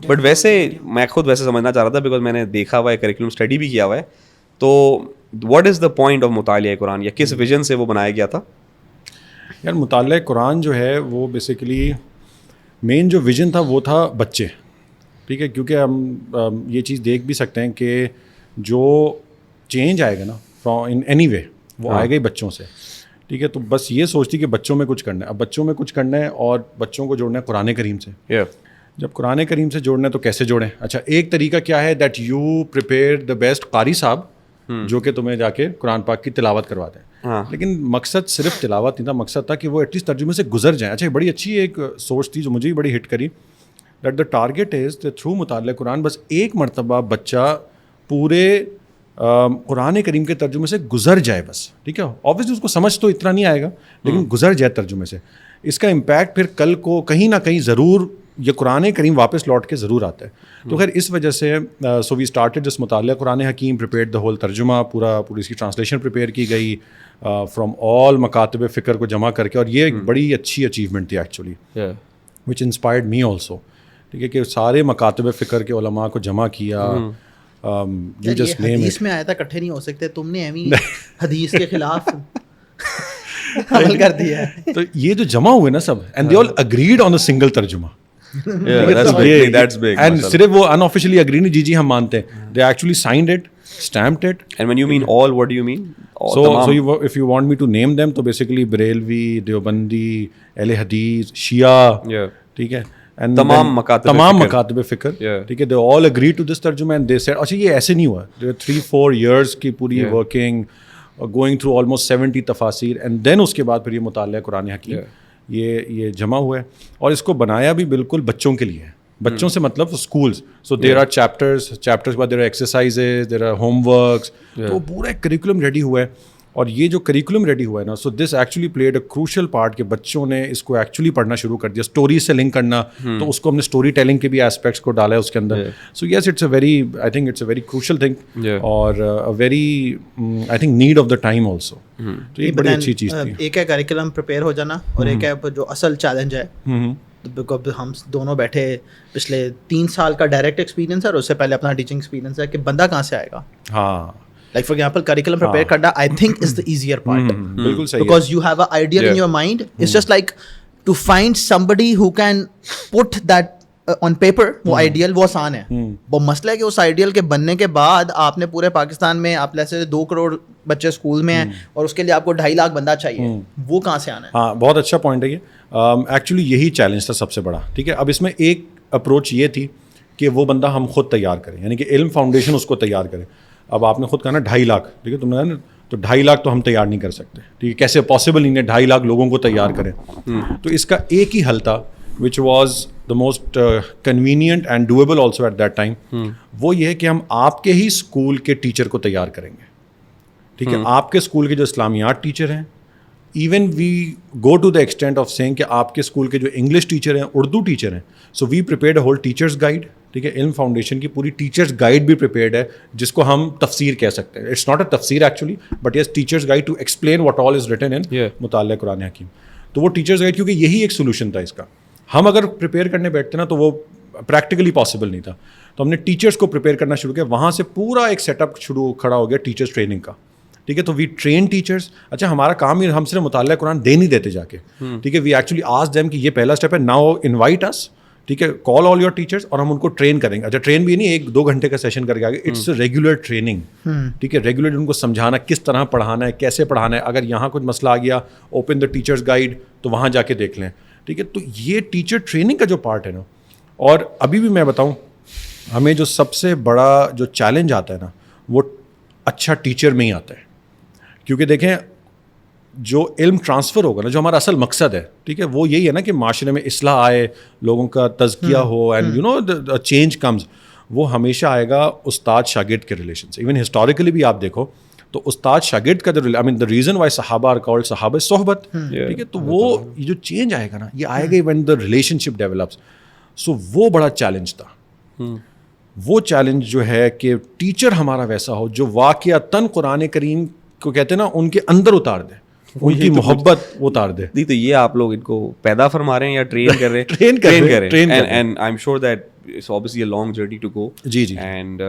But ویسے میں خود ویسے سمجھنا چاہ رہا تھا بیکاز میں نے دیکھا ہوا ہے, کریکولم اسٹڈی بھی کیا ہوا ہے, تو what is the point of مطالعہ قرآن, یا کس ویژن سے وہ بنایا گیا تھا؟ یار مطالعہ قرآن جو ہے وہ بیسیکلی مین جو ویژن تھا وہ تھا بچے, ٹھیک ہے, کیونکہ ہم یہ چیز دیکھ بھی سکتے ہیں کہ جو چینج آئے گا نا فرام ان اینی وے وہ آئے گا ہی بچوں سے, ٹھیک ہے. تو بس یہ سوچتی کہ بچوں میں کچھ کرنا ہے, اب بچوں میں کچھ کرنا ہے اور بچوں کو جوڑنا ہے قرآن کریم سے. جب قرآن کریم سے جوڑنا ہے تو کیسے جوڑیں؟ اچھا ایک طریقہ کیا ہے that you prepare the best قاری صاحب جو کہ تمہیں جا کے قرآن پاک کی تلاوت کرواتے ہیں, لیکن مقصد صرف تلاوت نہیں تھا, مقصد تھا کہ وہ ایٹ لیسٹ ترجمے سے گزر جائیں. اچھا بڑی اچھی ایک سوچ تھی جو مجھے بھی بڑی ہٹ کری, that the target is the through مطالعہ قرآن بس ایک مرتبہ بچہ پورے قرآن کریم کے ترجمے سے گزر جائے بس, ٹھیک ہے. آبویسلی اس کو سمجھ تو اتنا نہیں آئے گا لیکن گزر جائے ترجمے سے. اس کا امپیکٹ پھر کل کو کہیں نہ کہیں ضرور یہ قرآن کریم واپس لوٹ کے ضرور آتا ہے. تو خیر اس وجہ سے سو وی اسٹارٹیڈ دس مطالعہ قرآن حکیم, پریپیئرڈ دا ہول ترجمہ, پوری اس کی ٹرانسلیشن پریپیئر کی گئی فرام آل مکاتب فکر کو جمع کر کے, اور یہ ایک بڑی اچھی اچیومنٹ تھی ایکچولی وچ انسپائرڈ می آلسو, ٹھیک ہے, کہ سارے مکاتب فکر کے علماء کو جمع کیا. حدیث میں آیا تھا اکٹھے نہیں ہو سکتے, تم نے ایویں حدیث کے خلاف عمل کر دیا ہے. تو یہ جو جمع ہوئے نا سب, and they all agreed on a single ترجمہ. اینڈ صرف وہ ان آفیشلی اگری نہیں, جی ہم مانتے ہیں, they actually signed it, stamped it. And when you mean all, what do you mean? So if you want me to name them, تو basically Barelvi, Deobandi, اہل حدیث, شیعہ, ٹھیک ہے, تمام مکاتب فکر, ٹھیک ہے, they all agreed to this ترجمہ and they said اچھا یہ ایسے نہیں ہوا, there were 3-4 years کی پوری working, going through almost 70 تفاسیر, and then اس کے بعد پھر یہ مطالعہ قرآن حکیم یہ جمع ہوا ہے. اور اس کو بنایا بھی بالکل بچوں کے لیے ہے, بچوں سے مطلب schools. So there are chapters کے بعد there are exercises, there are homeworks, تو پورا ایک کریکولم ریڈی ہوا ہے. اور یہ جو کریکولم ریڈی ہوا ہے نا, so this actually played a crucial part کہ بچوں نے اس کو ایکچولی پڑھنا شروع کر دیا, اسٹوریز سے لنک کرنا, تو اس کو ہم نے اسٹوری ٹیلنگ کے بھی ایسپیکٹس کو ڈالا ہے اس کے اندر. So yes it's a very, I think it's a very crucial thing, اور very I think need of the time also. تو یہ بڑی اچھی چیز تھی. ایک ہے کریکولم پریپیئر ہو جانا, اور ایک ہے جو اصل چیلنج ہے. ہم دونوں بیٹھے پچھلے 3 سال کا ڈائریکٹ ایکسپیرینس ہے, اور اس سے پہلے اپنا ٹیچنگ ایکسپیرینس ہے, کہ بندہ کہاں سے آئے گا. ہاں like for example curriculum prepare karna I think is the easier part, بالکل صحیح, because you have an ideal in your mind. It's just like to find somebody who can put that on paper, وہ ideal وہ آسان ہے. وہ مسئلہ ہے کہ اس ideal کے بننے کے بعد آپ نے پورے پاکستان میں آپ جیسے 2 کروڑ بچے اسکول میں ہیں, اور اس کے لیے آپ کو 2.5 لاکھ بندہ چاہیے, وہ کہاں سے آنا ہے. ہاں بہت اچھا پوائنٹ ہے یہ. ایکچولی یہی چیلنج تھا سب سے بڑا, ٹھیک ہے. اب اس میں ایک اپروچ یہ تھی کہ وہ بندہ ہم خود تیار کریں, یعنی کہ علم فاؤنڈیشن اس کو تیار کریں. اب آپ نے خود کہا نا 2.5 لاکھ, ٹھیک ہے, تم نے کہا نا, تو 2.5 لاکھ تو ہم تیار نہیں کر سکتے, ٹھیک ہے, کیسے پاسبل نہیں ہے 2.5 لاکھ لوگوں کو تیار کریں. تو اس کا ایک ہی حل تھا which was the most convenient and doable also at that time. وہ یہ ہے کہ ہم آپ کے ہی اسکول کے ٹیچر کو تیار کریں گے, ٹھیک ہے. آپ کے اسکول کے جو اسلامیات ٹیچر ہیں, even we go to the extent of saying کہ آپ کے اسکول کے جو انگلش ٹیچر ہیں, اردو ٹیچر ہیں, so we prepared a whole teachers guide, ٹھیک ہے. علم فاؤنڈیشن کی پوری ٹیچرز گائیڈ بھی پریپیئرڈ ہے, جس کو ہم تفسیر کہہ سکتے ہیں. اٹس ناٹ اے تفسیر actually, but yes teachers guide to explain what all is written in مطالعہ قرآن حکیم. تو وہ ٹیچرز گائیڈ, کیونکہ یہی ایک سولوشن تھا اس کا. ہم اگر پریپیئر کرنے بیٹھتے نا تو وہ پریکٹیکلی پاسبل نہیں تھا, تو ہم نے ٹیچرس کو پریپیئر کرنا شروع کیا. وہاں سے پورا ایک سیٹ اپ کھڑا ہو گیا ٹیچرس ٹریننگ کا, ٹھیک ہے. تو وی ٹرین ٹیچرس. اچھا ہمارا کام ہی, ہم صرف مطالعہ قرآن دے نہیں دیتے جا کے, ٹھیک ہے. وی ایکچولی آسک دیم کہ یہ پہلا اسٹیپ ہے, ناؤ انوائٹ اس, ٹھیک ہے, کال آل یور ٹیچرس, اور ہم ان کو ٹرین کریں گے. اچھا ٹرین بھی نہیں 1-2 گھنٹے کا سیشن کر کے آگے, اٹس ریگولر ٹریننگ, ٹھیک ہے. ریگولر ان کو سمجھانا کس طرح پڑھانا ہے, کیسے پڑھانا ہے. اگر یہاں کچھ مسئلہ آ گیا, اوپن دا ٹیچرس گائیڈ, تو وہاں جا کے دیکھ لیں, ٹھیک ہے. تو یہ ٹیچر ٹریننگ کا جو پارٹ ہے نا, اور ابھی بھی میں بتاؤں ہمیں جو سب سے بڑا جو چیلنج آتا ہے نا, وہ اچھا ٹیچر میں ہی آتا ہے. کیونکہ دیکھیں جو علم ٹرانسفر ہوگا نا, جو ہمارا اصل مقصد ہے, ٹھیک ہے, وہ یہی ہے نا کہ معاشرے میں اصلاح آئے, لوگوں کا تزکیہ ہو, and you know change comes. وہ ہمیشہ آئے گا استاد شاگرد کے ریلیشن سے. ایون ہسٹوریکلی بھی آپ دیکھو تو استاد شاگرد کا آئی مین دا ریزن وائی صحابہ آر کالڈ صحابہ صحبت, ٹھیک ہے, تو وہ یہ جو چینج آئے گا نا, یہ آئے گا when the relationship develops. So وہ بڑا چیلنج تھا. وہ چیلنج جو ہے کہ ٹیچر ہمارا ویسا ہو جو واقعتاً قرآن کریم کو کہتے ہیں نا ان کے اندر اتار دے, ان کی محبت اتار دے. نہیں تو یہ آپ لوگ ان کو پیدا فرما رہے ہیں یا ٹرین کر رہے ہیں؟ ٹرین کر رہے ہیں. And I am sure that it's obviously a long journey to go. جی جی. And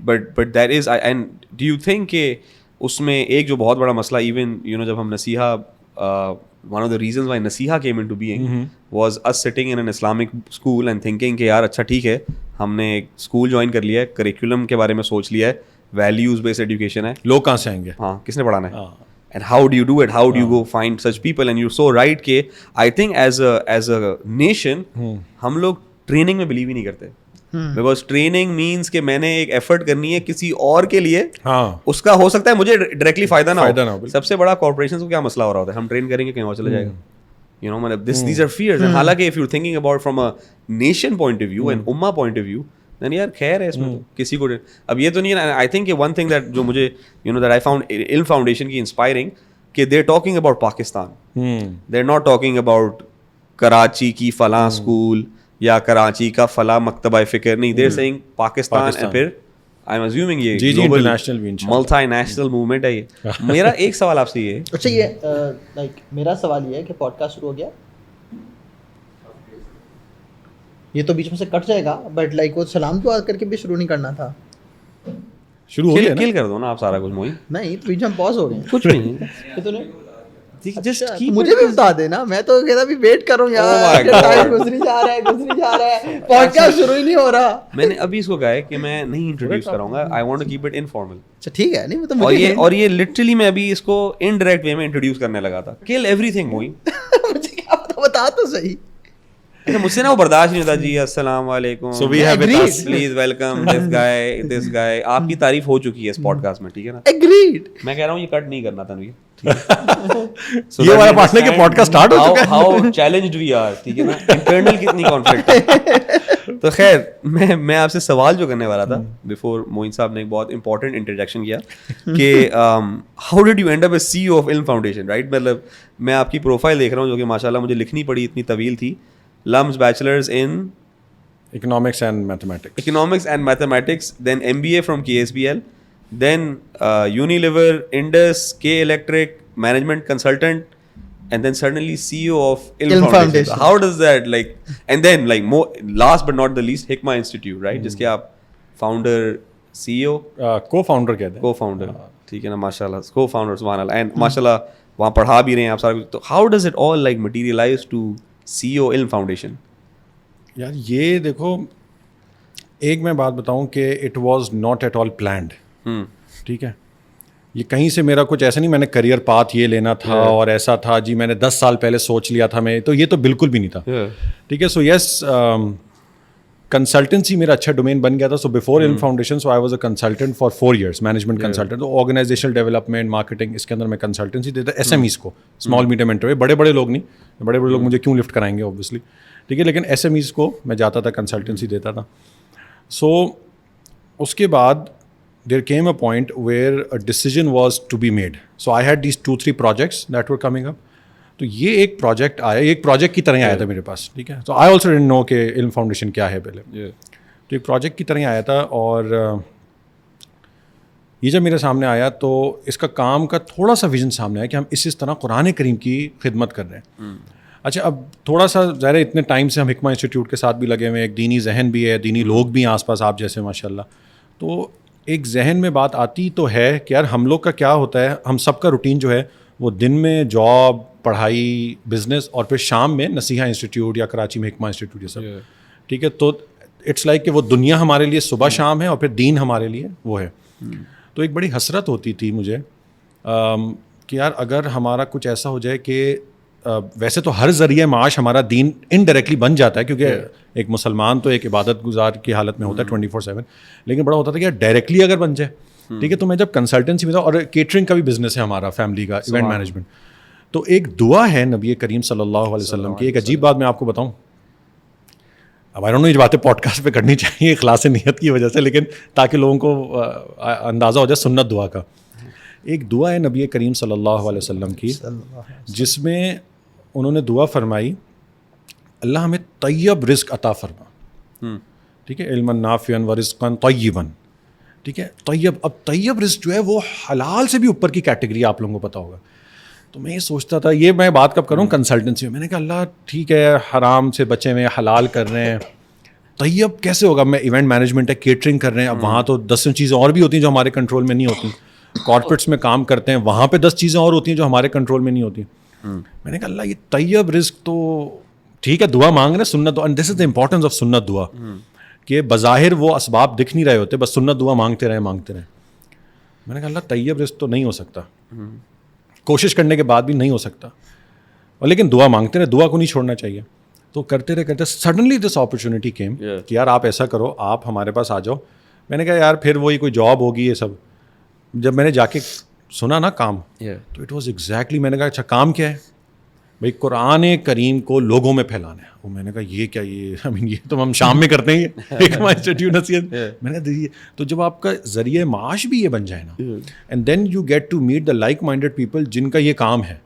but that is, and do you think کہ اس میں ایک جو بہت بڑا مسئلہ ایون جب ہم نصیحہ one of the reasons why نصیحہ came into being was us sitting in an Islamic school and thinking کہ یار اچھا ٹھیک ہے ہم نے ایک اسکول جوائن کر لیا ہے, کریکولم کے بارے میں سوچ لیا ہے, ویلیوز بیسڈ ایجوکیشن ہے, لوگ کہاں سے آئیں گے, ہاں کس نے پڑھانا ہے, and how do you do it, how do you go find such people, and you're so right کہ I think as a nation ہم لوگ ٹریننگ میں بلیو ہی نہیں کرتے. بیکاز ٹریننگ مینس کہ میں نے ایک ایفرٹ کرنی ہے کسی اور کے لیے, اس کا ہو سکتا ہے مجھے ڈائریکٹلی فائدہ نہ ہو. سب سے بڑا کارپوریشن کو کیا مسئلہ ہو رہا ہوتا ہے, ہم ٹرین کریں گے کہیں اور چلا جائے گا, مطلب these are fears. حالانکہ if you're thinking about from a nation point of view and ummah point of view, then یار خیر ہے اس میں, تو کسی کو اب یہ تو نہیں ہے. آئی تھنک کہ ون تھنگ دیٹ جو مجھے that I found علم فاؤنڈیشن کی انسپائرنگ کہ they're talking about Pakistan, they're not talking about Karachi کی فلاں اسکول یا کراچی کا فلاں مکتبہ فکر, نہیں, دیر سینگ پاکستان. پھر آئی ایم ازیومنگ یہ گلوبل ملٹی نیشنل موومنٹ ہے یہ. میرا ایک سوال آپ سے یہ, اچھا یہ لائک میرا سوال یہ ہے کہ پوڈ کاسٹ شروع ہو گیا, یہ تو بیچ میں سے کٹ جائے گا, بٹ لائک وہ سلام دعا کر کے بھی شروع نہیں کرنا تھا, شروع ہو گیا کل کر دو نا آپ سارا کچھ. موئی نہیں تو بیچ میں پاز ہو گئے, کچھ بھی نہیں, مجھے بھی بتا دینا, میں تو کہتا بھی ویٹ کروں یار, ٹائم گزری جا رہا ہے, پوڈ کاسٹ شروع ہی نہیں ہو رہا. میں نے ابھی اس کو کہا ہے کہ میں نہیں انٹروڈیوس کراؤں گا, I want to keep it informal. اچھا ٹھیک ہے, نہیں تو اور یہ لٹرلی میں ابھی اس کو انڈائریکٹ وے میں انٹروڈیوس کرنے لگا تھا. کل ایوری تھنگ موئی, مجھے کیا پتا, بتا تو صحیح. مجھ سے نا وہ برداشت نہیں ہوتا, جی السلام علیکم, پلیز ویلکم دس گائے. آپ کی تعریف ہو چکی ہے اس پوڈ کاسٹ میں, ٹھیک ہے نا, ایگریڈ. میں کہہ رہا ہوں یہ کٹ نہیں کرنا تھا. یہ والا پارٹ ہے کہ پوڈ کاسٹ سٹارٹ ہو چکا ہے, ہاؤ چیلنجڈ وی آر, ٹھیک ہے نا, انٹرنل کتنی کانفلکٹ ہے. تو خیر میں آپ سے سوال جو کرنے والا تھا بفور موئن صاحب نے ایک بہت امپورٹنٹ انٹروڈکشن کیا کہ how did you and up as CEO of علم فاؤنڈیشن, رائٹ. مطلب میں آپ کی پروفائل دیکھ رہا ہوں جو کہ ماشاء اللہ مجھے لکھنی پڑی, اتنی طویل تھی. LUMS bachelors in economics and mathematics, then MBA from KSBL, then Unilever, Indus, K Electric, management consultant, and then suddenly CEO of Ilm Foundation. How does that, like, and then like last but not the least, Hikma Institute, right, jiske aap founder, CEO, co-founder kehte hain, co-founder, ٹھیک ہے نا, ماشاءاللہ co-founder, سبحان اللہ, and ماشاءاللہ وہاں پڑھا بھی رہے ہیں آپ سارا کچھ. تو how does it all like materialize to CEO Ilm foundation? یار یہ دیکھو, ایک میں بات بتاؤں کہ it was not at all planned, ٹھیک ہے. یہ کہیں سے میرا کچھ ایسا نہیں میں نے کریئر پاتھ یہ لینا تھا اور ایسا تھا جی میں نے 10 سال پہلے سوچ لیا تھا, میں تو یہ تو بالکل بھی نہیں تھا, ٹھیک ہے. سو یس, کنسلٹنسی میرا اچھا ڈومین بن گیا تھا. سو بفور علم foundation so I was a consultant for 4 years, management consultant. تو آرگنائزیشنل ڈیولپمنٹ, مارکیٹنگ, اس کے اندر میں کنسلٹنسی دیتا. SMEs کو, اسمال میڈیم انٹرپرائز, بڑے بڑے لوگ نہیں, بڑے بڑے لوگ مجھے کیوں لفٹ کرائیں گے اوبیسلی, ٹھیک ہے, لیکن SMEs کو میں جاتا تھا, کنسلٹنسی دیتا تھا. سو اس کے بعد there came a point where a decision was to be made. So I had these 2-3 projects that were coming up. تو یہ ایک پروجیکٹ آیا, ایک پروجیکٹ کی طرح آیا تھا میرے پاس, ٹھیک ہے. تو آئی آلسو ڈنٹ نو کہ علم فاؤنڈیشن کیا ہے پہلے. تو ایک پروجیکٹ کی طرح آیا تھا, اور یہ جب میرے سامنے آیا تو اس کا کام کا تھوڑا سا ویژن سامنے آیا کہ ہم اس طرح قرآن کریم کی خدمت کر رہے ہیں. اچھا, اب تھوڑا سا ظاہر ہے اتنے ٹائم سے ہم حکمہ انسٹیٹیوٹ کے ساتھ بھی لگے ہوئے ہیں, ایک دینی ذہن بھی ہے, دینی لوگ بھی ہیں آس پاس آپ جیسے ماشاء اللہ. تو ایک ذہن میں بات آتی تو ہے کہ یار ہم لوگ کا کیا ہوتا ہے, ہم سب کا روٹین جو ہے وہ دن میں جاب, پڑھائی, بزنس, اور پھر شام میں نصیحہ انسٹیٹیوٹ یا کراچی میں حکمہ انسٹیٹیوٹ, یہ سب, ٹھیک ہے. تو اٹس لائک کہ وہ دنیا ہمارے لیے صبح شام ہے اور پھر دین ہمارے لیے وہ ہے. تو ایک بڑی حسرت ہوتی تھی مجھے کہ یار اگر ہمارا کچھ ایسا ہو جائے کہ ویسے تو ہر ذریعہ معاش ہمارا دین انڈائریکٹلی بن جاتا ہے, کیونکہ ایک مسلمان تو ایک عبادت گزار کی حالت میں ہوتا ہے 24/7, لیکن بڑا ہوتا تھا کہ ڈائریکٹلی اگر بن جائے, ٹھیک ہے. تو میں جب کنسلٹنسی میں تھا, اور کیٹرنگ کا بھی بزنس ہے ہمارا فیملی کا, ایونٹ مینجمنٹ. تو ایک دعا ہے نبی کریم صلی اللہ علیہ وسلم کی, ایک عجیب بات میں آپ کو بتاؤں, اب آئی ڈونٹ نو یہ باتیں پوڈ کاسٹ پہ کرنی چاہیے اخلاص نیت کی وجہ سے, لیکن تاکہ لوگوں کو اندازہ ہو جائے سنت دعا کا. ایک دعا ہے نبی کریم صلی اللہ علیہ وسلم کی, جس میں انہوں نے دعا فرمائی, اللہ ہمیں طیب رزق عطا فرما, ٹھیک ہے, علما نافعا ورزقا طیبا, ٹھیک ہے. طیب, اب طیب رزق جو ہے وہ حلال سے بھی اوپر کی کیٹیگری, آپ لوگوں کو پتہ ہوگا. تو میں یہ سوچتا تھا, یہ میں بات کب کروں کنسلٹنسی میں, میں نے کہا اللہ ٹھیک ہے حرام سے بچے ہوئے حلال کر رہے ہیں, طیب کیسے ہوگا؟ میں ایونٹ مینجمنٹ ہے, کیٹرنگ کر رہے ہیں, اب وہاں تو 10 چیزیں اور بھی ہوتی ہیں جو ہمارے کنٹرول میں نہیں ہوتی. کارپوریٹس میں کام کرتے ہیں, وہاں پہ 10 چیزیں اور ہوتی ہیں جو ہمارے کنٹرول میں نہیں ہوتی. میں نے کہا اللہ یہ طیب رزق تو ٹھیک ہے, دعا مانگ رہے ہیں سنت دعا, and this is the importance of سنت دعا, کہ بظاہر وہ اسباب دکھ نہیں رہے ہوتے, بس سنت دعا مانگتے رہے. میں نے کہا اللہ طیب رزق تو نہیں ہو سکتا, کوشش کرنے کے بعد بھی نہیں ہو سکتا, اور لیکن دعا مانگتے رہے, دعا کو نہیں چھوڑنا چاہیے. تو کرتے رہے سڈنلی دس اپرچونیٹی کیم کہ یار آپ ایسا کرو, آپ ہمارے پاس آ جاؤ. میں نے کہا یار پھر وہی کوئی جاب ہوگی یہ سب. جب میں نے جا کے سنا نا کام, تو اٹ واز ایگزیکٹلی, میں نے کہا اچھا کام کیا ہے بھائی؟ قرآن کریم کو لوگوں میں پھیلانا ہے. وہ میں نے کہا یہ کیا, یہ تو ہم شام میں کرتے ہیں, میں نے کہا تو جب آپ کا ذریعہ معاش بھی یہ بن جائے نا, and then you get to meet the like minded people جن کا یہ کام ہے,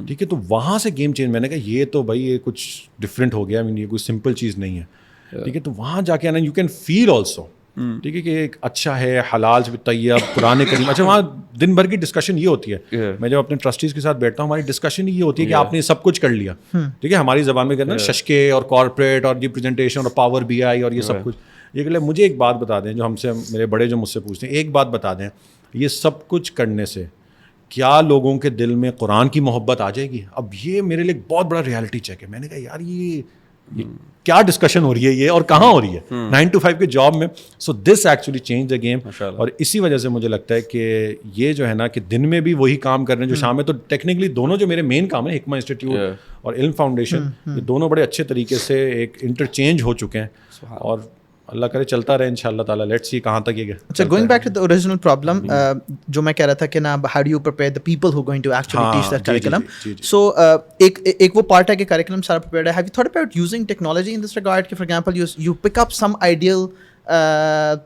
ٹھیک ہے, تو وہاں سے گیم چینج. میں نے کہا یہ تو بھائی یہ کچھ ڈفرینٹ ہو گیا, یہ کوئی سمپل چیز نہیں ہے, ٹھیک ہے. تو وہاں جا کے نا یو کین فیل آلسو, ٹھیک ہے, کہ ایک اچھا ہے حلال سے بھی طیب, قرآن کریم. اچھا وہاں دن بھر کی ڈسکشن یہ ہوتی ہے, میں جب اپنے ٹرسٹیز کے ساتھ بیٹھتا ہوں ہماری ڈسکشن یہ ہوتی ہے کہ آپ نے سب کچھ کر لیا, ٹھیک ہے, ہماری زبان میں کہتے ہیں ششکے اور کارپوریٹ اور ریپرزنٹیشن اور پاور بی آئی اور یہ سب کچھ. یہ کہ مجھے ایک بات بتا دیں, جو ہم سے میرے بڑے جو مجھ سے پوچھتے ہیں, ایک بات بتا دیں, یہ سب کچھ کرنے سے کیا لوگوں کے دل میں قرآن کی محبت آ جائے گی؟ اب یہ میرے لیے بہت بڑا ریالٹی چیک ہے. میں نے کہا یار یہ کیا ڈسکشن ہو رہی ہے یہ, اور کہاں ہو رہی ہے 9 to 5 کے جاب میں. So this actually change the game, اور اسی وجہ سے مجھے لگتا ہے کہ یہ جو ہے نا کہ دن میں بھی وہی کام کر رہے ہیں جو شام میں. تو ٹیکنیکلی دونوں جو میرے مین کام ہیں, حکمہ انسٹیٹیوٹ اور علم فاؤنڈیشن, یہ دونوں بڑے اچھے طریقے سے ایک انٹرچینج ہو چکے ہیں, اور اللہ کرے چلتا رہے انشاءاللہ تعالیٰ. لیٹس سی کہاں تک یہ گیا. اچھا, going back to the original problem, جو میں کہہ رہا تھا کہ نا how do you prepare the people who going to actually teach that curriculum. So ایک وہ پارٹ ہے کہ کریکولم سارا پریپیئرڈ ہے. Have you thought about using technology in this regard کہ for example you pick up some ideal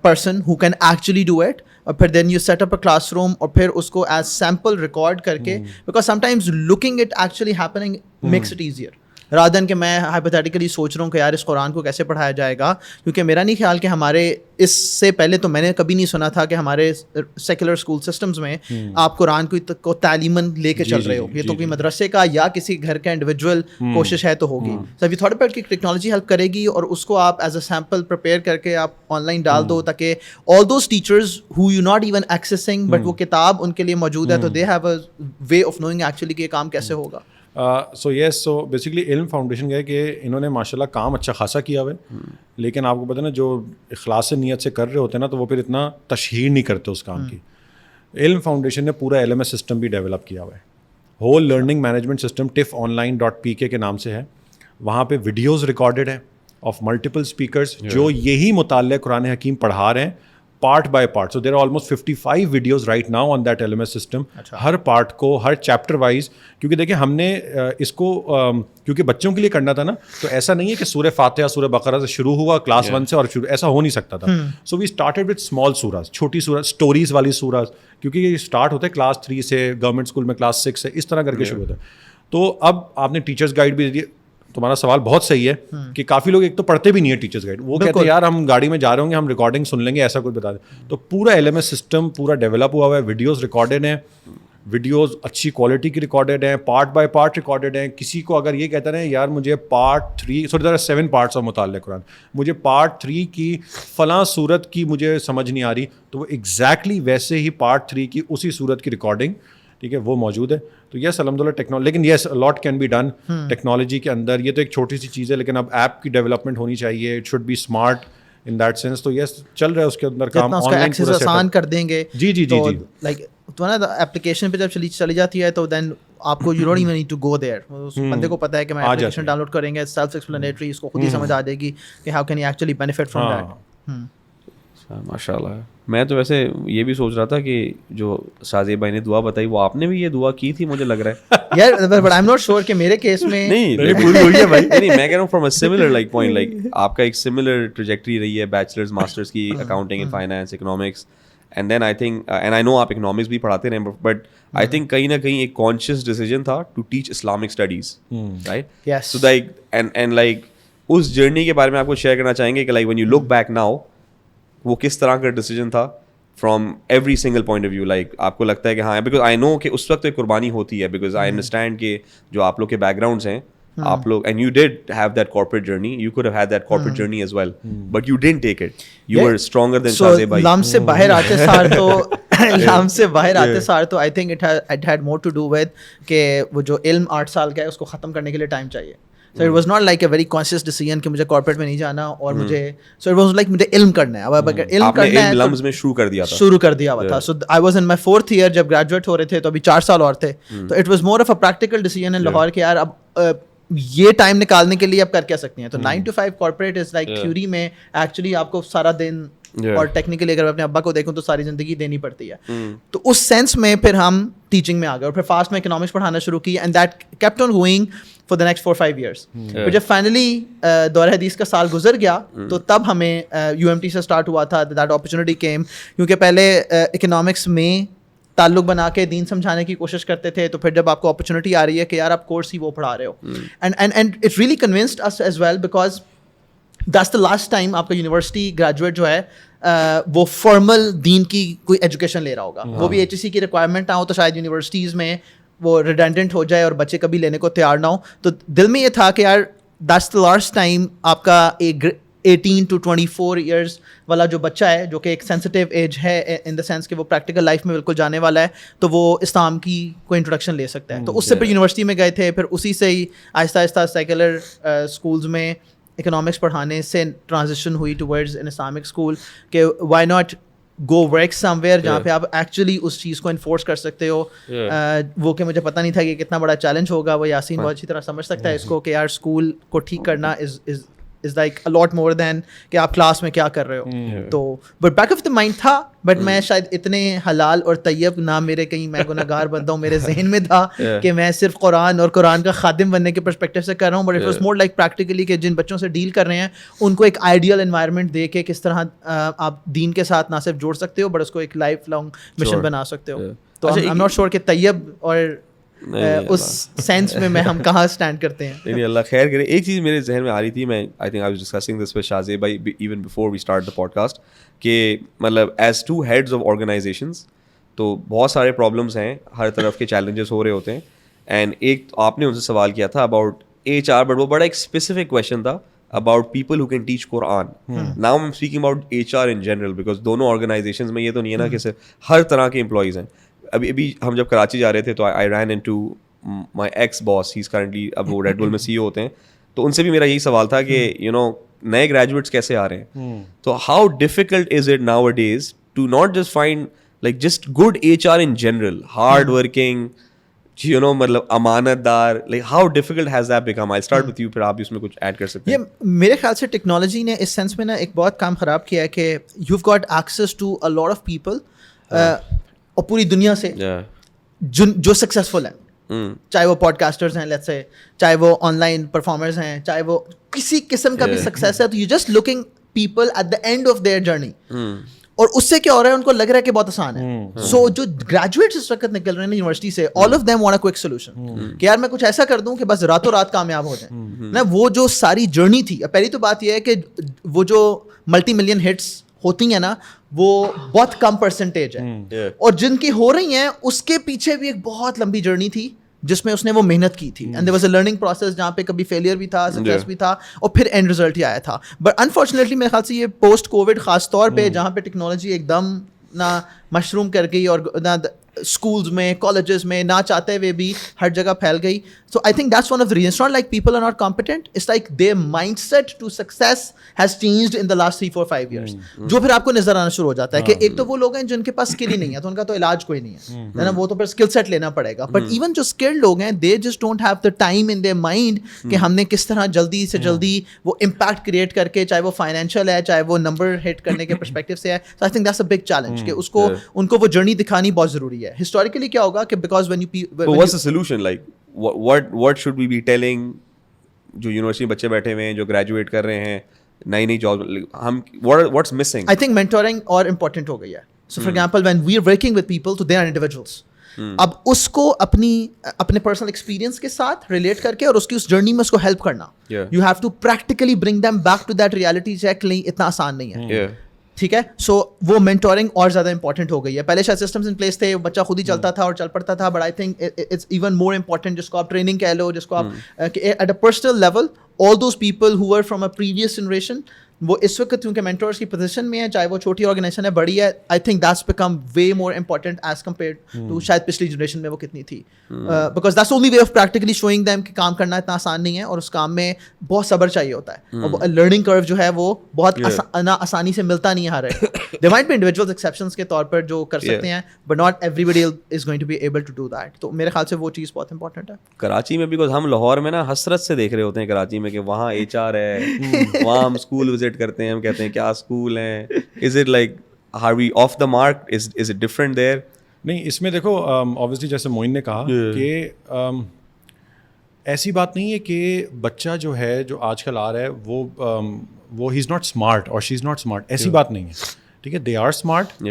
person who can actually do it, اور پھر then you set up a class room, اور پھر اس کو as sample record کر کے, because some times looking it actually happening makes it easier, rather than کہ میں hypothetically سوچ رہا ہوں کہ یار اس قرآن کو کیسے پڑھایا جائے گا. کیونکہ میرا نہیں خیال کہ ہمارے اس سے پہلے تو میں نے کبھی نہیں سنا تھا کہ ہمارے سیکولر اسکول سسٹمز میں آپ قرآن کو تعلیماً لے کے چل رہے ہو. یہ تو کوئی مدرسے کا یا کسی گھر کا انڈیویجول کوشش ہے تو ہوگی. So if you thought about کہ ٹیکنالوجی ہیلپ کرے گی, اور اس کو آپ ایز اے سیمپل پریپیئر کر کے آپ آن لائن ڈال دو, تاکہ all those teachers who you not even accessing but وہ کتاب ان کے لیے موجود ہے, تو they have a way of knowing actually کہ یہ کام کیسے ہوگا. سو یس, سو بیسکلی علم فاؤنڈیشن کا ہے کہ انہوں نے ماشاء اللہ کام اچھا خاصا کیا ہوا ہے, لیکن آپ کو پتہ نا جو اخلاص نیت سے کر رہے ہوتے ہیں نا, تو وہ پھر اتنا تشہیر نہیں کرتے اس کام کی. علم فاؤنڈیشن نے پورا LMS سسٹم بھی ڈیولپ کیا ہوا ہے, whole learning management system TIFFonline.pk کے نام سے ہے. وہاں پہ ویڈیوز ریکارڈیڈ ہیں آف ملٹیپل اسپیکرز جو یہی مطالعہ قرآن حکیم پڑھا رہے ہیں part by part. So there are almost 55 videos right now on that LMS system. ہر پارٹ کو, ہر چیپٹر وائز, کیونکہ دیکھیں ہم نے اس کو کیونکہ بچوں کے لیے کرنا تھا نا, تو ایسا نہیں ہے کہ سورہ فاتحہ سورہ بقرہ سے شروع ہوا کلاس 1 سے اور ایسا ہو نہیں سکتا تھا. سو وی اسٹارٹیڈ وتھ اسمال سوراز, چھوٹی سورہ, اسٹوریز والی سوراز, کیونکہ یہ اسٹارٹ ہوتا ہے کلاس 3 سے, گورنمنٹ اسکول میں کلاس 6 سے, اس طرح کر کے شروع ہوتا ہے. تو اب آپ نے ٹیچرس گائیڈ بھی دی. تمہارا سوال بہت صحیح ہے کہ کافی لوگ ایک تو پڑھتے بھی نہیں ہے ٹیچرس گائیڈ, وہ کہتے ہیں یار ہم گاڑی میں جا رہے ہوں گے, ہم ریکارڈنگ سن لیں گے, ایسا کچھ بتا دیں. تو پورا LMS سسٹم پورا ڈیولپ ہوا ہوا ہے, ویڈیوز ریکارڈیڈ ہیں, ویڈیوز اچھی کوالٹی کی ریکارڈیڈ ہیں, پارٹ بائی پارٹ ریکارڈیڈ ہیں. کسی کو اگر یہ کہتا ہے یار مجھے پارٹ 3, سوری 7 پارٹس آف مطالعہ قرآن, مجھے پارٹ 3 کی فلاں صورت کی مجھے سمجھ نہیں آ رہی, تو وہ ایگزیکٹلی ویسے ہی پارٹ 3 کی اسی صورت کی ریکارڈنگ, ٹھیک ہے, وہ موجود ہے. تو یس الحمد للہ ٹیکنالوجی, لیکن یس لاٹ کین بی ڈن ٹیکنالوجی کے اندر. یہ تو ایک چھوٹی سی چیز ہے, لیکن اب ایپ کی ڈیولپمنٹ ہونی چاہیے, it should be smart in that sense. تو یس چل رہا ہے اس کے اندر کام, آن لائن پورا آسان کر دیں گے. جی جی جی جی, لائک تو نا اپلیکیشن پہ جب چلی جاتی ہے تو دین آپ کو you don't even need to go there, اس بندے کو پتہ ہے کہ میں اپلیکیشن ڈاؤن لوڈ کریں گے, سیلف ایکسپلینیٹری, اس کو خود ہی سمجھ آ جائے گی کہ how can he actually benefit from that. ماشاء اللہ. میں تو ویسے یہ بھی سوچ رہا تھا کہ جو شازیب بھائی نے دعا بتائی وہ آپ نے بھی یہ دعا کی تھی مجھے لگ رہا ہے یار, but I'm not sure کہ میرے کیس میں نہیں پوری ہوئی ہے بھائی. نہیں میں کہہ رہا ہوں from a similar like point, like آپ کا ایک سملر ٹریجیکٹری رہی ہے بیچلرز ماسٹرز کی accounting and finance economics, and then I think and I know آپ اکنامکس بھی پڑھاتے رہے, بٹ آئی تھنک کہیں نہ کہیں ایک کانشیس ڈیسیجن تھا to teach Islamic studies, right? So like and like اس جرنی کے بارے میں آپ کو شیئر کرنا چاہیں گے کہ like when you look back now وہ کس طرح کا ڈیسیجن تھا from every single point of view. Like آپ کو لگتا ہے کہ ہاں, بیکاز آئی نو کہ اس وقت ایک قربانی ہوتی ہے, بیکاز آئی انڈرسٹینڈ کہ جو آپ لوگ کے بیک گراؤنڈس ہیں آپ لوگ, and you did have that corporate journey, you could have had that corporate journey as well, but you didn't take it, you were stronger than Shahzeb بھائی. لام سے باہر آتے سار تو I think it had more to do with کہ وہ جو علم 8 سال کا ہے اس کو ختم کرنے کے لیے ٹائم چاہیے. So it was not like a very conscious decision کہ مجھے کارپوریٹ میں نہیں جانا اور مجھے, so it was like مجھے علم کرنا ہے. اب اگر علم کرنا ہے لمز میں شروع کر دیا ہوا تھا. So I was in my 4th year جب گریجویٹ ہو رہے تھے تو ابھی 4 سال اور تھے, تو it was more of a practical decision in Lahore کہ یار اب یہ ٹائم نکالنے کے لیے اب کر کیا سکتے ہیں. تو 9 to 5 corporate is like theory میں ایکچولی آپ کو سارا دن, اور ٹیکنیکلی اگر میں اپنے ابا کو دیکھوں تو ساری زندگی دینی پڑتی ہے. تو اس سینس میں پھر ہم ٹیچنگ میں آ گئے اور پھر فاسٹ میں اکنامکس پڑھانا شروع کی, and that kept on going for the next 4-5 years. پھر جب فائنلی دور حدیث کا سال گزر گیا تو تب ہمیں UMT سے اسٹارٹ ہوا تھا, دیٹ اپرچونیٹی کیم, کیونکہ پہلے اکنامکس میں تعلق بنا کے دین سمجھانے کی کوشش کرتے تھے, تو پھر جب آپ کو اپرچونیٹی آ رہی ہے کہ یار آپ کورس ہی وہ پڑھا رہے ہو, and it really convinced us as well, because that's the last time آپ کا یونیورسٹی گریجویٹ جو ہے وہ فارمل دین کی کوئی ایجوکیشن لے رہا ہوگا. وہ بھی HEC کی ریکوائرمنٹ نہ ہو تو شاید یونیورسٹیز میں وہ ریڈنڈنٹ ہو جائے اور بچے کبھی لینے کو تیار نہ ہو. تو دل میں یہ تھا کہ یار دیٹس دا لاسٹ ٹائم آپ کا ایک 18 to 24 years والا جو بچہ ہے, جو کہ ایک سینسٹیو ایج ہے ان دا سینس کہ وہ پریکٹیکل لائف میں بالکل جانے والا ہے, تو وہ اسلام کی کوئی انٹروڈکشن لے سکتا ہے. تو اس سے پھر یونیورسٹی میں گئے تھے, پھر اسی سے ہی آہستہ آہستہ سیکولر اسکولز میں اکنامکس پڑھانے سے ٹرانزیشن ہوئی ٹورڈز ان اسلامک اسکول کہ why not go work somewhere جہاں پہ آپ ایکچولی اس چیز کو انفورس کر سکتے ہو. وہ کہ مجھے پتہ نہیں تھا کہ کتنا بڑا چیلنج ہوگا, وہ یاسین بہت اچھی طرح سمجھ سکتا ہے اس کو کہ یار اسکول کو ٹھیک کرنا is like a lot more than کہ آپ کلاس میں کیا کر رہے ہو. تو but back of the mind تھا, بٹ میں شاید اتنے حلال اور طیب نہ میرے کہیں میں گنہگار بنتا ہوں میرے ذہن میں تھا کہ میں صرف قرآن اور قرآن کا خادم بننے کے پرسپیکٹیو سے کر رہا ہوں, but it was more like practically کہ جن بچوں سے ڈیل کر رہے ہیں ان کو ایک آئیڈیل انوائرمنٹ دے کے کس طرح آپ دین کے ساتھ نہ صرف جوڑ سکتے ہو بٹ اس کو ایک لائف لانگ مشن بنا سکتے ہو. تو آئی ایم ناٹ شیور کہ طیب اور اس سینس میں ہم کہاں اسٹینڈ کرتے ہیں. نہیں اللہ خیر کرے. ایک چیز میرے ذہن میں آ رہی تھی, میں I think I was discussing this with Shahzeb بھائی even before we start the podcast, کہ مطلب as two heads of organizations تو بہت سارے پرابلمس ہیں, ہر طرف کے چیلنجز ہو رہے ہوتے ہیں, اینڈ ایک آپ نے ان سے سوال کیا تھا اباؤٹ HR, بٹ وہ بڑا ایک اسپیسیفک کویشچن تھا about people who can teach Quran. Now I'm speaking about HR in general, because دونوں آرگنائزیشنز میں یہ تو نہیں ہے نا کہ صرف ہر طرح کے امپلائیز ہیں. ابھی ہم جب کراچی جا رہے تھے تو آئی رین ان ٹو مائی ایکس باس, ہی از کرنٹلی اب وہ ریڈ بل میں CEO ہوتے ہیں, تو ان سے بھی میرا یہی سوال تھا کہ یو نو نئے گریجویٹس کیسے آ رہے ہیں, تو how difficult is it nowadays to not just find like just good HR in general, hard working, you know, مطلب امانت دار, like how difficult has that become? I'll start with you, پھر آپ بھی اس میں کچھ ایڈ کر سکتے ہیں. میرے خیال سے ٹیکنالوجی نے اس سینس میں نا ایک بہت کام خراب کیا ہے کہ you've got access to a lot of people اور پوری دنیا سے جو سکسیزفل ہیں, چاہے وہ پوڈ کاسٹرز ہیں لیٹس سے, چاہے وہ آن لائن پرفارمرز ہیں, چاہے وہ کسی قسم کا بھی سکسیس ہے, تو you just looking people at the end of their journey, اور اس سے کیا ہو رہا ہے ان کو لگ رہا ہے کہ بہت آسان ہے. سو جو گریجویٹس اس وقت نکل رہے ہیں یونیورسٹی سے, all of them want a quick solution کہ یار میں کچھ ایسا کر دوں کہ بس راتوں رات کامیاب ہو جائیں نا. وہ جو ساری جرنی تھی, پہلی تو بات یہ ہے کہ وہ جو ملٹی ملین ہٹس ہوتی ہیں نا وہ بہت کم پرسنٹیج ہے, اور جن کی ہو رہی ہیں اس کے پیچھے بھی ایک بہت لمبی جرنی تھی جس میں اس نے وہ محنت کی تھی, and there was a learning process جہاں پہ کبھی فیلئر بھی تھا, سکسیس بھی تھا, اور پھر اینڈ ریزلٹ ہی آیا تھا. بٹ انفارچونیٹلی میرے خیال سے یہ پوسٹ کووڈ خاص طور پہ جہاں پہ ٹیکنالوجی ایک دم نہ مشروم کر گئی اور نہ schools میں, colleges میں, نہ چاہتے ہوئے بھی ہر جگہ پھیل گئی. So I think that's one of the reasons. It's not like people are not competent. It's like their mindset to success has changed in the last 3, 4, 5 years. جو پھر آپ کو نظر آنا شروع ہو جاتا ہے کہ ایک تو وہ لوگ ہیں جن کے پاس اسکل ہی نہیں ہے تو ان کا تو علاج کوئی نہیں ہے نا, وہ تو پھر اسکل سیٹ لینا پڑے گا. بٹ ایون جو اسکلڈ لوگ ہیں they just don't have the time in their mind کہ ہم نے کس طرح جلدی سے جلدی وہ امپیکٹ کریٹ کر کے, چاہے وہ فائنینشیل ہے, چاہے وہ نمبر ہٹ کرنے کے پرسپیکٹو سے ہے. So I think that's a big challenge کہ اس کو ان کو وہ جرنی دکھانی بہت ضروری ہے. ہسٹوریکلی کیا ہوگا کہ because when you But what's the solution? Like what should we be telling جو یونیورسٹی بچے بیٹھے ہوئے ہیں, جو گریجویٹ کر رہے ہیں, نئی نئی جاب, ہم what's missing? I think mentoring اور important ہو گئی ہے. So for example when we are working with people so they are individuals. اب اس کو اپنے پرسنل ایکسپیرینس کے ساتھ ریلیٹ کر کے اور اس کی اس جرنی میں اس کو ہیلپ کرنا. You have to practically bring them back to that reality check. نہیں اتنا آسان نہیں ہے, ٹھیک ہے. سو وہ مینٹورنگ اور زیادہ امپورٹنٹ ہو گئی ہے. پہلے شاید سسٹمز ان پلیس تھے, بچہ خود ہی چلتا تھا اور چل پڑتا تھا, but I think it's even more important, جس کو آپ ٹریننگ کہہ لو, جس کو آپ at a personal level, all those people who were from a previous generation, وہ اس وقت کیونکہ مینٹورس کی پوزیشن میں ہے, چاہے وہ چھوٹی آرگنائزیشن ہے, بڑی ہے, I think that's become way more important as compared to شاید پچھلی جنریشن میں وہ کتنی تھی. Because that's only way of practically showing them کہ کام کرنا اتنا آسان نہیں ہے اور اس کام میں بہت صبر چاہیے ہوتا ہے, اور لرننگ کرو جو ہے وہ بہت آسانی سے ملتا نہیں ہے ہر ایک. There might be individual exceptions کے طور پر جو کر سکتے ہیں, but not everybody is going to be able to do that. تو میرے خیال سے وہ چیز بہت امپورٹنٹ ہے. کراچی میں بیکاز ہم لاہور میں نا حسرت سے دیکھ رہے ہوتے ہیں کراچی میں کہ وہاں HR ہے, وہاں ہم اسکول وزٹ کرتے ہیں, ہم کہتے ہیں کیا اسکول ہیں, is it like are we off the mark, is it different there? نہیں, اس میں دیکھو obviously جیسے معین نے کہا کہ ایسی بات نہیں ہے کہ بچہ جو ہے جو آج کل آ رہا ہے وہ ہی از ناٹ اسمارٹ اور شی از ناٹ اسمارٹ, ایسی بات نہیں ہے, ٹھیک ہے. They are smart,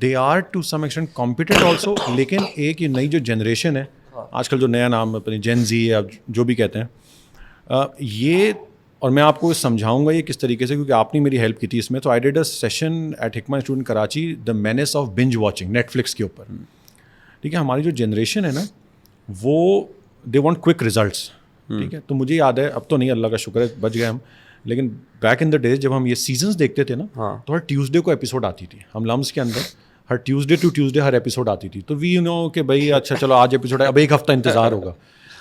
they are to some extent competent also. لیکن ایک یہ نئی جو جنریشن ہے آج کل, جو نیا نام اپنی جین زی یا جو بھی کہتے ہیں, یہ, اور میں آپ کو سمجھاؤں گا یہ کس طریقے سے, کیونکہ آپ نے میری ہیلپ کی تھی اس میں. تو I did a session at Hikmah institute in Karachi, the menace of binge watching, Netflix کے اوپر, ٹھیک ہے. ہماری جو جنریشن ہے نا وہ دے وانٹ کوئک ریزلٹس, ٹھیک ہے. تو مجھے یاد ہے, اب تو نہیں, اللہ کا شکر ہے بچ گئے ہم, لیکن بیک ان دا ڈیز جب ہم یہ سیزنس دیکھتے تھے نا, تو ہر ٹیوزڈے کو ایپیسوڈ آتی تھی. ہم لمس کے اندر ہر ٹیوزڈے ٹو ٹیوزڈے ہر ایپیسوڈ آتی تھی. تو وی نو کہ بھائی اچھا چلو آج ایپیسوڈ ہے, اب ایک ہفتہ انتظار ہوگا.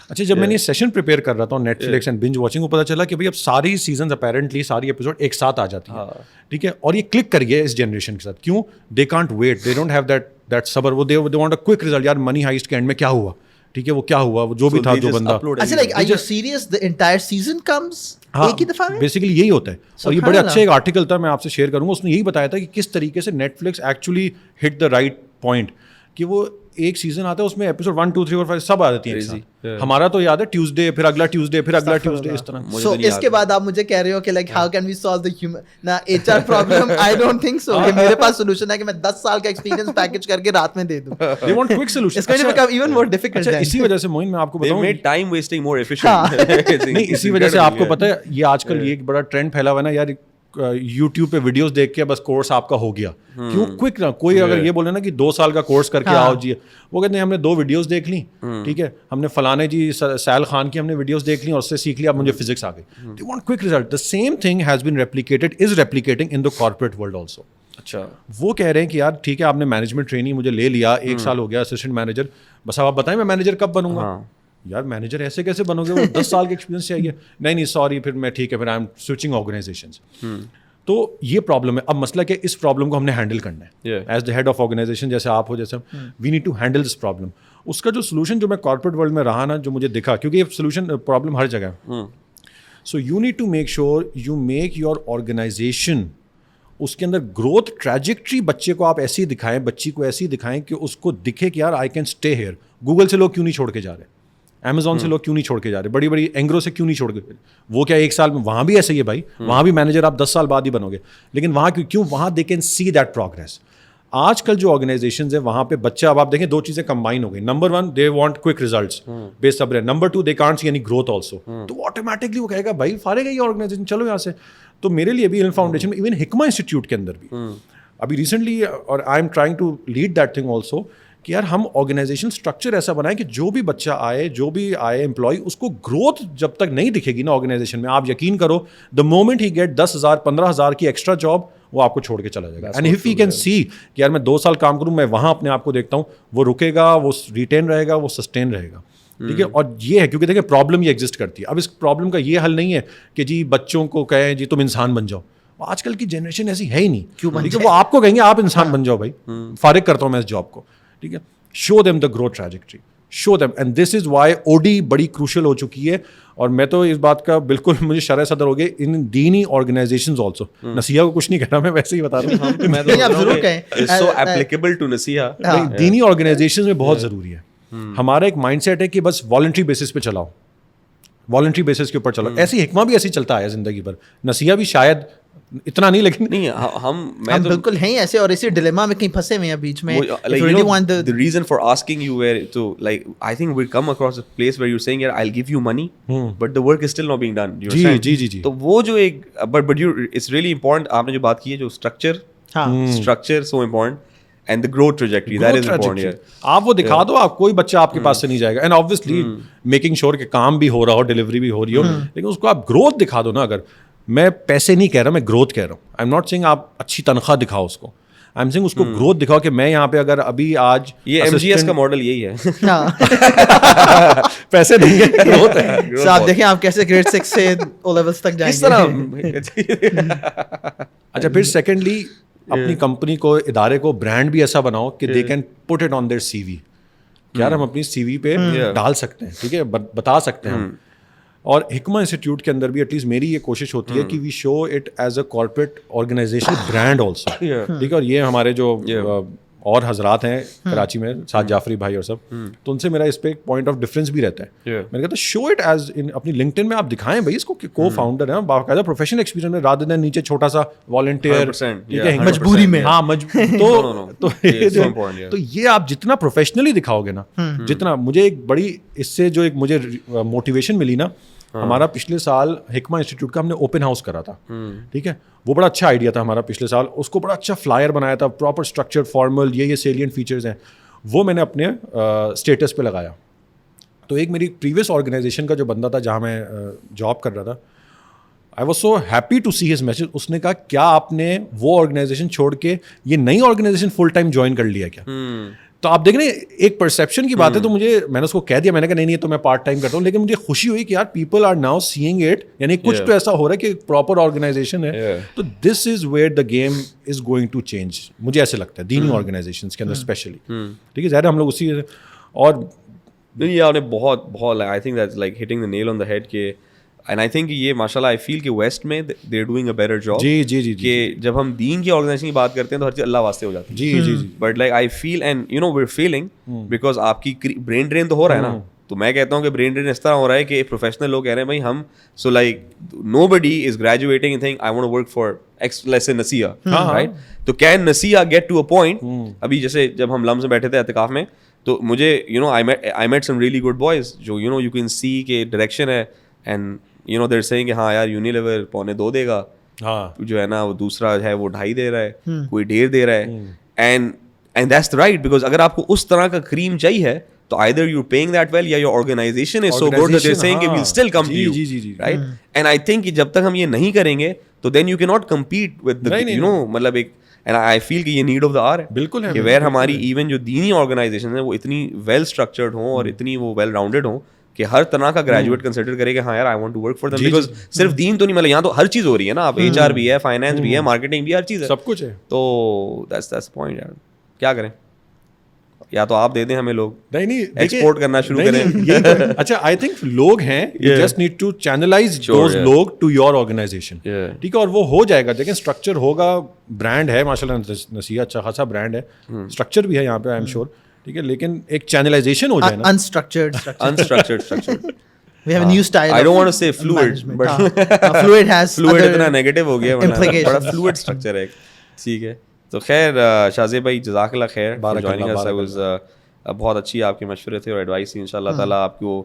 اچھا, جب میں نے یہ سیشن پریپیئر کر رہا تھا Netflix and binge watching, کو پتہ چلا کہ بھائی اب ساری سیزنز اپیرنٹلی ساری ایپیسوڈ ایک ساتھ آ جاتی ہیں, ٹھیک ہے. اور یہ کلک کر گیا اس جنریشن کے ساتھ. کیوں؟ They can't wait, they don't have that صبر, وہ they want a quick result. یار منی ہائسٹ کے اینڈ میں کیا ہوا, ٹھیک ہے, وہ کیا ہوا, وہ جو بھی تھا, جو بندہ. اچھا, like are you serious the entire season comes ایک ہی دفعہ میں؟ بیسیکلی یہی ہوتا ہے. اور یہ بڑے اچھے ایک آرٹیکل تھا, میں آپ سے شیئر کروں گا, اس نے یہی بتایا تھا کہ کس طریقے سے Netflix actually hit the right point, کہ وہ ایک سیزن آتا ہے اس میں ایپیسوڈ 1 2 3 4 5 سب آ جاتی ہیں. ہمارا تو یاد ہے ٹیوزڈے, پھر اگلا ٹیوزڈے, پھر اگلا ٹیوزڈے, اس طرح. سو اس کے بعد آپ مجھے کہہ رہے ہو کہ like how can we solve the نا HR problem? I don't think so کہ میرے پاس سولوشن ہے کہ میں 10 سال کا ایکسپیرینس پیکج کر کے رات میں دے دوں. They want quick solution. It's going to become even more difficult. اسی وجہ سے معین میں آپ کو بتاؤں, they made time wasting more efficient. نہیں, اسی وجہ سے آپ کو پتہ ہے یہ آج کل یہ ایک بڑا ٹرینڈ پھیلا ہوا ہے نا یار, یوٹیوب پہ ویڈیوز دیکھ کے بس کورس آپ کا ہو گیا. کیوں کوئک نا, کوئی اگر یہ بولے نا کہ 2 سال کا کورس کر کے آؤ جی, وہ کہتے ہیں ہم نے 2 ویڈیوز دیکھ لیں, ٹھیک ہے, ہم نے فلانے جی سیل خان کی ہم نے ویڈیوز دیکھ لیں اور اس سے سیکھ لیا, اب مجھے فزکس آ گئی. دے want quick result. The same thing has been replicated, is replicating in the corporate world also. اچھا, وہ کہہ رہے ہیں کہ یار ٹھیک ہے, آپ نے مینجمنٹ ٹریننگ مجھے لے لیا, 1 سال ہو گیا اسسٹنٹ مینیجر, بس اب آپ بتائیں میں مینیجر کب بنوں گا. یار مینیجر ایسے کیسے بنو گے, وہ 10 سال کے ایکسپیرینس چاہیے. نہیں سوری, پھر میں ٹھیک ہے, پھر آئی ایم سوئچنگ آرگنائزیشنز. تو یہ پرابلم ہے. اب مسئلہ کہ اس پرابلم کو ہم نے ہینڈل کرنا ہے as the head of organization, جیسے آپ ہو, جیسے we need to handle this problem. اس کا جو سولوشن جو میں کارپوریٹ ورلڈ میں رہا نا, جو مجھے دکھا, کیونکہ یہ سولوشن پرابلم ہر جگہ ہے. So you need to make sure you make your organization, اس کے اندر گروتھ ٹریجیکٹری بچے کو آپ ایسی دکھائیں, بچی کو ایسی دکھائیں کہ اس کو دکھے کہ یار I can stay here. Google سے لوگ کیوں نہیں چھوڑ کے جا رہے, امیزون سے لوگ کیوں نہیں چھوڑ کے جا رہے, بڑی بڑی اینگرو سے کیوں نہیں چھوڑ کے, وہ کیا 1 سال میں, وہاں بھی ایسے ہی ہے بھائی, وہاں بھی مینیجر آپ 10 سال بعد ہی بنو گے, لیکن وہاں کیوں, وہاں they can see that progress. آج کل جو آرگنائزیشنز ہیں وہاں پہ بچہ, اب آپ دیکھیں 2 چیزیں کمبائن ہو گئی. نمبر 1 دے وانٹ کوئک ریزلٹس, بے صبر ہے. Number 2 they can't see any growth also. تو آٹومیٹکلی وہ کہے گا بھائی فارغ ہے یہ آرگنائزیشن, چلو یہاں سے. تو میرے لیے بھی علم فاؤنڈیشن میں, ایون حکمہ انسٹیٹیوٹ کے اندر بھی ابھی ریسنٹلی, اور I am trying to lead that thing also, کہ یار ہم آرگنائزیشن اسٹرکچر ایسا بنائیں کہ جو بھی بچہ آئے, جو بھی آئے امپلائی, اس کو گروتھ جب تک نہیں دکھے گی نا آرگنائزیشن میں, آپ یقین کرو دا مومنٹ ہی گیٹ 10,000 15,000 کی ایکسٹرا جاب, وہ آپ کو چھوڑ کے چلا جائے گا. And if he can see کہ یار میں 2 سال کام کروں, میں وہاں اپنے آپ کو دیکھتا ہوں, وہ رکے گا, وہ ریٹین رہے گا, وہ سسٹین رہے گا. ٹھیک ہے, اور یہ ہے کیونکہ دیکھیں پرابلم یہ ایگزسٹ کرتی ہے. اب اس پرابلم کا یہ حل نہیں ہے کہ جی بچوں کو کہیں جی تم انسان بن جاؤ. آج کل کی جنریشن ایسی ہے ہی نہیں. ٹھیک ہے, وہ آپ کو کہیں گے آپ انسان بن جاؤ بھائی, فارغ کرتا ہوں میں اس جاب کو. ٹھیک ہے, show them the growth trajectory, show them, and this is why O D بڑی کروشل ہو چکی ہے. اور میں تو اس بات کا بالکل مجھے شرح صدر ہو گیا ان دینی آرگنائزیشنز آلسو. نصیحہ کو کچھ نہیں کہہ رہا, میں ویسے ہی بتا رہا ہوں. دینی آرگنائزیشنز میں بہت ضروری ہے. ہمارا ایک مائنڈ سیٹ ہے کہ بس والنٹری بیسس پہ چلاؤ, والنٹری بیسس کے اوپر چلاؤ. ایسی حکمہ بھی ایسی چلتا ہے زندگی پر, نصیحہ بھی شاید اتنا نہیں, لیکن نہیں ہم بالکل ہیں ایسے, اور اسی ڈیلیما میں کہیں پھنسے ہوئے ہیں بیچ میں. The reason for asking you were to like I think we come across a place where you're saying I'll give you money but the work is still not being done. جی تو وہ جو ایک but you it's really important آپ نے جو بات کی ہے جو structure so important and the growth trajectory that is important here. آپ وہ دکھا دو, آپ کوئی بچہ آپ کے پاس سے نہیں جائے گا. اینڈ obviously میکنگ شور کہ کام بھی ہو رہا ہو, ڈلیوری بھی ہو رہی ہو, لیکن اس کو آپ گروتھ دکھا دو نا. اگر میں پیسے نہیں کہہ رہا, میں گروتھ کہہ رہا ہوں. آئی ایم ناٹ سیئنگ آپ اچھی تنخواہ دکھاؤ اس کو, آئی ایم سیئنگ اس کو گروتھ دکھاؤ کہ میں یہاں پہ اگر ابھی آج یہ ایم جی ایس کا ماڈل یہی ہے, پیسے دیں گے گروتھ ہے. آپ دیکھیں آپ کیسے گریڈ 6 سے او لیولز تک جائیں گے. اچھا, پھر سیکنڈلی اپنی کمپنی کو, ادارے کو برانڈ بھی ایسا بناؤ کہ they can put it on their C V, یار ہم اپنی سی وی پہ ڈال سکتے ہیں. ٹھیک ہے, بتا سکتے ہیں ہم. اور حکمہ انسٹیٹیوٹ کے اندر بھی ایٹ لیسٹ میری یہ کوشش ہوتی ہے کہ we show it as a corporate organization brand also. ٹھیک ہے, اور یہ ہمارے جو اور حضرات ہیں کراچی میں, سعد جعفری بھائی اور سب, تو ان سے میرا اس پہ ایک پوائنٹ آف ڈفرینس بھی رہتا ہے. میں نے کہتا شو اٹ ایز اپنی لنکڈ ان میں آپ دکھائیں بھائی اس کو کہ کو فاؤنڈر ہیں, باقاعدہ پروفیشنل ایکسپیرینس میں, رادر دین نیچے چھوٹا سا والنٹیئر مجبوری میں. ہاں تو یہ آپ جتنا پروفیشنلی دکھاؤ گے نا, جتنا مجھے ایک بڑی اس سے جو ایک مجھے موٹیویشن ملی نا, ہمارا پچھلے سال حکمہ انسٹیٹیوٹ کا ہم نے اوپن ہاؤس کرا تھا. ٹھیک ہے, وہ بڑا اچھا آئیڈیا تھا ہمارا پچھلے سال, اس کو بڑا اچھا فلائر بنایا تھا, پراپر اسٹرکچر, فارمل, یہ سیلینٹ فیچرز ہیں, وہ میں نے اپنے اسٹیٹس پہ لگایا. تو ایک میری پریویس آرگنائزیشن کا جو بندہ تھا جہاں میں جاب کر رہا تھا, I was so happy to see his message. اس نے کہا کیا آپ نے وہ آرگنائزیشن چھوڑ کے یہ نئی آرگنائزیشن فل ٹائم جوائن کر لیا کیا؟ تو آپ دیکھ رہے ہیں ایک پرسیپشن کی بات ہے. تو مجھے میں نے اس کو کہہ دیا, میں نے کہا نہیں تو میں پارٹ ٹائم کرتا ہوں, لیکن مجھے خوشی ہوئی کہ یار people are now seeing it, یعنی کچھ تو ایسا ہو رہا ہے کہ پراپر آرگنائزیشن ہے. تو this is where the game is going to change, مجھے ایسے لگتا ہے دینی آرگنائزیشنس کے اندر اسپیشلی. ٹھیک ہے, ظاہر ہم لوگ اسی, اور یہ آپ نے بہت I think that's like hitting the nail on the head کہ اینڈ آئی تھنک یہ ماشاء اللہ آئی فیل کہ ویسٹ میں they are doing a better job. جی کہ جب ہم دین کی آرگنائزیشن کی بات کرتے ہیں تو ہر چیز اللہ واسطے ہو جاتی ہے. جی but like I feel and you know we are feeling because آپ کی برین ڈرین تو ہو رہا ہے نا. تو میں کہتا ہوں کہ برین ڈرین اس طرح ہو رہا ہے کہ پروفیشنل لوگ کہہ رہے ہیں بھائی ہم so like no buddy is graduating and think I want to work for X less a Naseeha, right. تو can Naseeha get to a point, ابھی جیسے جب ہم لمز میں بیٹھے تھے اعتکاف میں, تو مجھے you know I met some really good boys جو you know you can see کہ ڈائریکشن ہے, and you know they're seeing کہ ہاں یار یونیلیور 2.25 دے گا, جو ہے نا وہ دوسرا ہے وہ 2.5 دے رہا ہے, کوئی 1.5 دے رہا ہے. اینڈ دیٹس رائٹ, بیکاز اگر آپ کو اس طرح کا کریم چاہیے تو either you're paying that well یا your organization is so good that they're saying کہ we'll still come to you, right? And I think کہ جب تک ہم یہ نہیں کریں گے تو then you cannot compete with the you know مطلب ایک, and I feel کہ یہ need of the hour ہے بالکل ہے, کہ where ہماری ایون جو دینی آرگنائزیشن ہیں وہ اتنی ویل اسٹرکچرڈ ہوں اور اتنی وہ ویل راؤنڈیڈ ہوں کہ ہر طرح کا گریجویٹ کنسیڈر کرے کہ ہاں یار I want to work for them, because صرف دین تو نہیں, مطلب یہاں تو ہر چیز ہو رہی ہے نا, آپ ایچ آر بھی ہے, فائنینس بھی ہے, مارکیٹنگ بھی, ہر چیز ہے, سب کچھ ہے. تو دیٹس پوائنٹ یار. کیا کریں, یا تو آپ دے دیں ہمیں, لوگ نہیں ایکسپورٹ کرنا شروع کریں. اچھا آئی تھنک لوگ ہیں, you just need to channelize those لوگ ٹو یور آرگنائزیشن. ٹھیک ہے, اور وہ ہو جائے گا. دیکھیں اسٹرکچر ہوگا, برانڈ ہے ماشاء اللہ, نصیحہ اچھا خاصا برانڈ ہے, اسٹرکچر بھی ہے یہاں پہ آئی ایم شیور. ٹھیک ہے, لیکن ایک چینلائزیشن ہو جائے نا, unstructured We have a new style. I don't want to say fluid, but fluid has fluid اتنا negative ہو گیا, بڑا fluid structure ہے. ٹھیک ہے, تو خیر شازیب بھائی جزاک اللہ خیر for joining us. I was بہت اچھی آپ کے مشورے تھے اور ایڈوائس تھی. ان شاء اللہ تعالیٰ آپ کو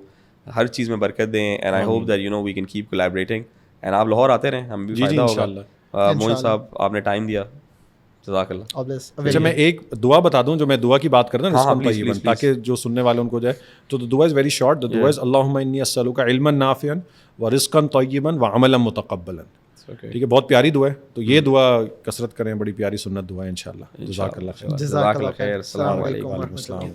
ہر چیز میں برکت دیں, and I hope that you know we can keep collaborating, and آپ لاہور آتے رہیں, ہم بھی فائدہ ہوگا. موین صاحب آپ نے ٹائم دیا, جزاک اللہ. اچھا میں ایک دعا بتا دوں, جو میں دعا کی بات کرتا ہوں تاکہ جو سننے والے ان کو جائے, تو دعا از ویری شارٹ. دا دعا از اللہم انی اسألک علما نافعا ورزقا طیبا وعملا متقبلا. ٹھیک ہے, بہت پیاری دعا ہے, تو یہ دعا کثرت کریں, بڑی پیاری سنت دعا ہے انشاءاللہ. جزاک اللہ خیر. جزاک اللہ خیر. السلام علیکم. وعلیکم السلام.